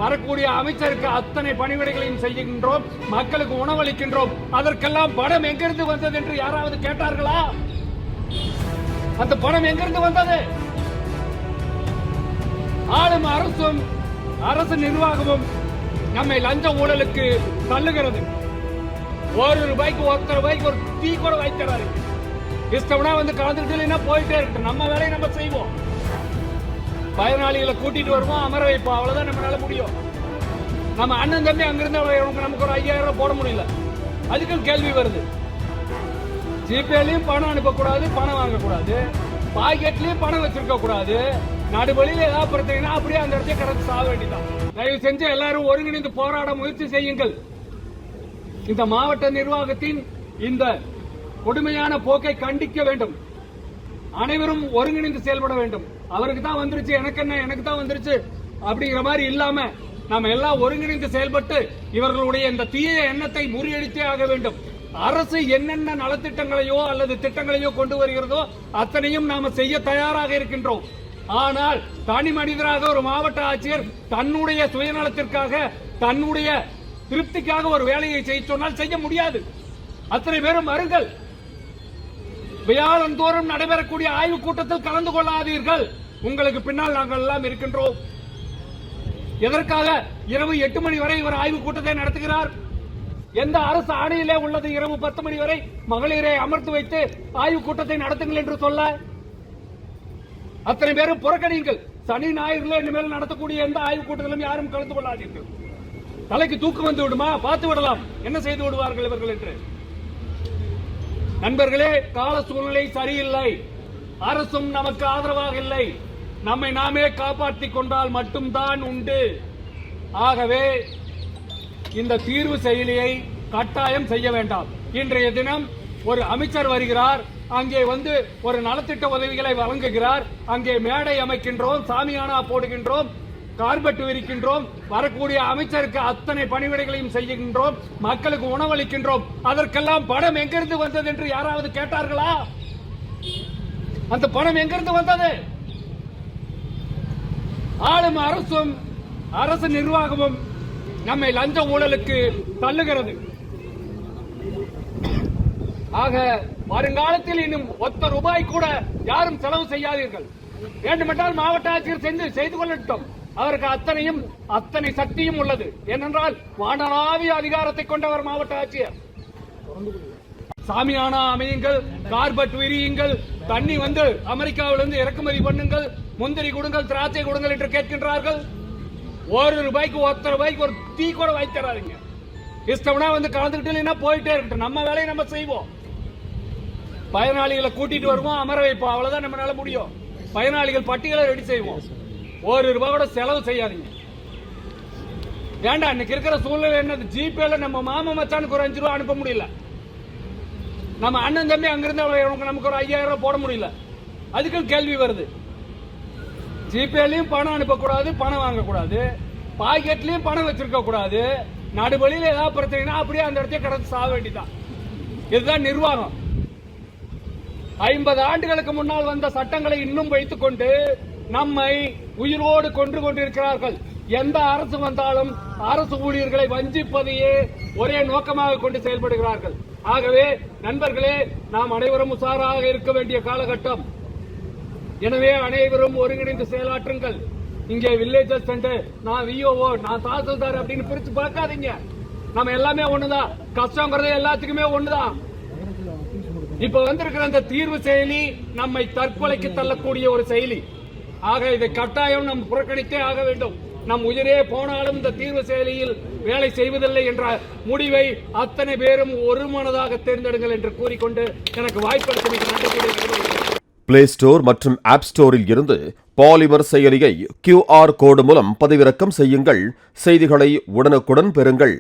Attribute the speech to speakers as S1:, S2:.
S1: வரக்கூடிய அமைச்சருக்கு அத்தனை பணிவிடைகளையும் செய்கின்றோம், மக்களுக்கு உணவளிக்கின்றோம். அதற்கெல்லாம் பணம் எங்கிருந்து வந்தது என்று யாராவது கேட்டார்களா? அந்த பணம் எங்கிருந்து வந்தது? ஆளும் அரசும் அரசு நிர்வாகமும் நம்மை லஞ்ச ஊழலுக்கு தள்ளுகிறது. ₹1 ஒரு டீ கூட வைக்கிறாரு. இஷ்டம்னா வந்து கலந்துக்கிட்டு போயிட்டே இருக்கு. நம்ம வேலையை நம்ம செய்வோம். பயனாளிகளை கூட்டிட்டு வருவோம், அமர வைப்போம். அவ்வளவுதான் நம்மளால முடியும். நம்ம அண்ணன் தம்பி அங்கிருந்து நமக்கு ஒரு 5000 போட முடியல. அதுக்கு கேள்வி வருது. ஜிபேலையும் பணம் அனுப்பக்கூடாது, பணம் வாங்கக்கூடாது, பாக்கெட்லயும் பணம் வச்சிருக்க கூடாது. நடுவழியில் ஏதாவது பிரச்சனைனா அப்படியே அந்த இடத்தை கடந்து சாக வேண்டியதான். தயவு செஞ்சு எல்லாரும் ஒருங்கிணைந்து போராட முயற்சி செய்யுங்கள். இந்த மாவட்ட நிர்வாகத்தின் இந்த கொடுமையான போக்கை கண்டிக்க வேண்டும். அனைவரும் ஒருங்கிணைந்து செயல்பட வேண்டும். அவருக்கு தான் வந்துருச்சு, எனக்கு தான் வந்துருச்சு அப்படிங்கிற மாதிரி இல்லாம நாம எல்லாம் ஒருங்கிணைந்து செயல்பட்டு இவர்களுடைய இந்த தீய எண்ணத்தை முறியடித்தே ஆக வேண்டும். அரசு என்னென்ன நலத்திட்டங்களையோ அல்லது திட்டங்களையோ கொண்டு வருகிறதோ அத்தனையும் நாம செய்ய தயாராக இருக்கின்றோம். ஆனால் தனி மனிதராக ஒரு மாவட்ட ஆட்சியர் தன்னுடைய சுயநலத்திற்காக தன்னுடைய திருப்திக்காக ஒரு வேலையை செய்ய சொன்னால் செய்ய முடியாது. அத்தனை பேரும் வருங்கள். வியாழந்தோறும் நடைபெறக்கூடிய ஆய்வுக் கூட்டத்தில் கலந்து கொள்ளாதீர்கள். உங்களுக்கு பின்னால் நாங்கள் எல்லாம் இருக்கின்றோம். எதற்காக இரவு 8 மணி வரை இவர் ஆய்வுக் கூட்டத்தை நடத்துகிறார்? எந்த அரசு ஆணையிலே உள்ளது இரவு 10 மணி வரை மகளிரை அமர்த்து வைத்து ஆய்வுக் கூட்டத்தை நடத்துங்கள் என்று சொல்ல? அத்தனை பேரும் புறக்கணியுங்கள். சனி ஞாயிறுல இனிமேல் நடத்தக்கூடிய எந்த ஆய்வுக் கூட்டத்திலும் யாரும் கலந்து கொள்ளாதீர்கள். தலைக்கு தூக்கம் வந்து விடுமா? பார்த்து விடலாம் என்ன செய்து விடுவார்கள் இவர்கள் என்று. நண்பர்களே, கால சூழ்நிலை சரியில்லை. அரசும் நமக்கு ஆதரவாக இல்லை. நம்மை நாமே காப்பாற்றிக் கொண்டால் மட்டும்தான் உண்டு. ஆகவே இந்த தீர்வு செயலியை கட்டாயம் செய்ய வேண்டாம். இன்றைய தினம் ஒரு அமைச்சர் வருகிறார், அங்கே வந்து ஒரு நலத்திட்ட உதவிகளை வழங்குகிறார், அங்கே மேடை அமைக்கின்றோம், சாமியானா போடுகின்றோம், கார்பெட் விரிக்கின்றோம், வரக்கூடிய அமைச்சருக்கு அத்தனை பணிவிடைகளையும் செய்கின்றோம், மக்களுக்கு உணவளிக்கின்றோம். அதற்கெல்லாம் பணம் எங்கிருந்து வந்தது என்று யாராவது கேட்டார்களா? அந்த பணம் எங்கிருந்து வந்தது? ஆளும் அரசும் அரசு நிர்வாகமும் நம்மை லஞ்ச ஊழலுக்கு தள்ளுகிறது. ஆக வருங்காலத்தில் இன்னும் ₹1 கூட யாரும் செலவு செய்யாதீர்கள். வேண்டுமென்றால் மாவட்ட ஆட்சியர் செய்து கொள்ளட்டும். அவருக்கு அத்தனை சக்தியும் உள்ளது. ஏனென்றால் வானளாவிய அதிகாரத்தை கொண்டவர் மாவட்ட ஆட்சியர். சாமியானா அமையுங்கள், கார்பெட் விரியுங்கள், தண்ணி வந்து அமெரிக்காவிலிருந்து இறக்குமதி பண்ணுங்கள், முந்திரி கொடுங்கள், திராட்சை கொடுங்கள் என்று கேட்கின்றார்கள். ₹1 ஒரு டீ கூட வைக்கிறாருங்க. இஷ்டம்னா வந்து கலந்துக்கிட்டு போயிட்டே இருக்கட்டும். நம்ம வேலையை நம்ம செய்வோம். பயனாளிகளை கூட்டிட்டு வருவோம், அமர வைப்போம். அவ்வளவுதான் நம்மளால முடியும். பயனாளிகள் பட்டியலை ரெடி செய்வோம். ₹1 கூட செலவு செய்யாதீங்க. வேண்டாம். இன்னைக்கு இருக்கிற சூழ்நிலை என்னது? ஜிபேல நம்ம மாமா மச்சானுக்கு ஒரு ₹5 அனுப்ப முடியல. நம்ம அண்ணன் தம்பி அங்கிருந்து நமக்கு ஒரு 5000 போட முடியல. அதுக்கு கேள்வி வருது. ஜிபேலையும் பணம் அனுப்பக்கூடாது, பணம் வாங்கக்கூடாது, பாக்கெட்லயும் பணம் வச்சிருக்க கூடாது. நடுவழியில் ஏதாவது பிரச்சனைனா அப்படியே அந்த இடத்தை கடந்து சாக வேண்டியதான். இதுதான் நிர்வாகம். 50 ஆண்டுகளுக்கு முன்னால் வந்த சட்டங்களை இன்னும் வைத்துக் கொண்டு நம்மை உயிரோடு கொன்று கொண்டிருக்கிறார்கள். எந்த அரசு வந்தாலும் அரசு ஊழியர்களை வஞ்சிப்பதையே ஒரே நோக்கமாக கொண்டு செயல்படுகிறார்கள். ஆகவே நண்பர்களே, நாம் அனைவரும் உஷாராக இருக்க வேண்டிய காலகட்டம். எனவே அனைவரும் ஒருங்கிணைந்து செயலாற்றுங்கள். இங்கே வில்லேஜ் சென்டர், நான் விஓஓ, நான் தாசில்தார் அப்படின்னு பிரிச்சு பார்க்காதீங்க. நம்ம எல்லாமே ஒண்ணுதான். கஷ்டங்கிறது எல்லாத்துக்குமே ஒண்ணுதான். இப்ப வந்திருக்கிற அந்த தீர்வு செயலி நம்மை தற்கொலைக்கு தள்ளக்கூடிய ஒரு செயலி. ஆக இதை கட்டாயம் நாம் புறக்கணித்தே ஆக வேண்டும். நம் உயிரே போனாலும் இந்த தீர்வு செயலியில் வேலை செய்வதில்லை என்ற முடிவை அத்தனை பேரும் ஒருமனதாக தேர்ந்தெடுங்கள் என்று கூறிக்கொண்டு எனக்கு வாய்ப்பளித்தமைக்கு நன்றி.
S2: பிளே ஸ்டோர் மற்றும் ஆப் ஸ்டோரில் இருந்து பாலிமர் செயலியை QR கோடு மூலம் பதிவிறக்கம் செய்யுங்கள். செய்திகளை உடனுக்குடன் பெறுங்கள்.